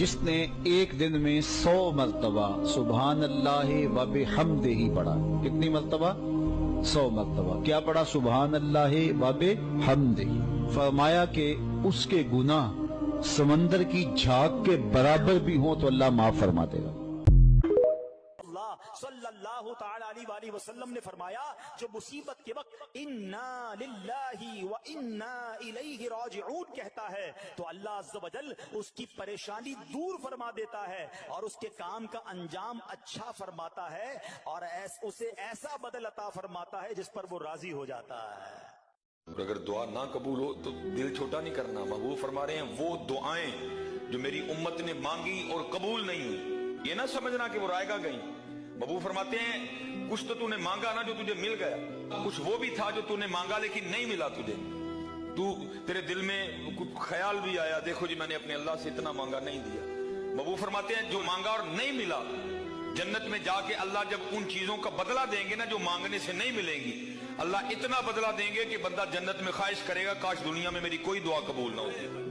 جس نے ایک دن میں 100 مرتبہ سبحان اللہ و بحمدہ پڑھا. کتنی مرتبہ؟ 100 مرتبہ. کیا پڑھا؟ سبحان اللہ و بحمدہ. فرمایا کہ اس کے گناہ سمندر کی جھاگ کے برابر بھی ہوں تو اللہ معاف فرما دے گا. صلی اللہ تعالی علیہ وآلہ وسلم نے فرمایا جو مصیبت کے وقت انا للہ و انا الیہ راجعون کہتا ہے تو اللہ عز و جل اس کی پریشانی دور فرما دیتا ہے اور اس کے کام کا انجام اچھا فرماتا ہے اور اسے ایسا بدل عطا فرماتا ہے جس پر وہ راضی ہو جاتا ہے. اگر دعا نہ قبول ہو تو دل چھوٹا نہیں کرنا. محبوب فرما رہے ہیں وہ دعائیں جو میری امت نے مانگی اور قبول نہیں ہوئی یہ نہ سمجھنا کہ وہ رائے گا گئی. محبوب فرماتے ہیں کچھ تو نے مانگا نا جو تجھے مل گیا, کچھ وہ بھی تھا جو نے مانگا لیکن نہیں ملا تجھے. تیرے دل میں کچھ خیال بھی آیا دیکھو جی میں نے اپنے اللہ سے اتنا مانگا نہیں دیا. محبوب فرماتے ہیں جو مانگا اور نہیں ملا جنت میں جا کے اللہ جب ان چیزوں کا بدلہ دیں گے نا جو مانگنے سے نہیں ملیں گی اللہ اتنا بدلہ دیں گے کہ بندہ جنت میں خواہش کرے گا کاش دنیا میں میری کوئی دعا قبول نہ ہو.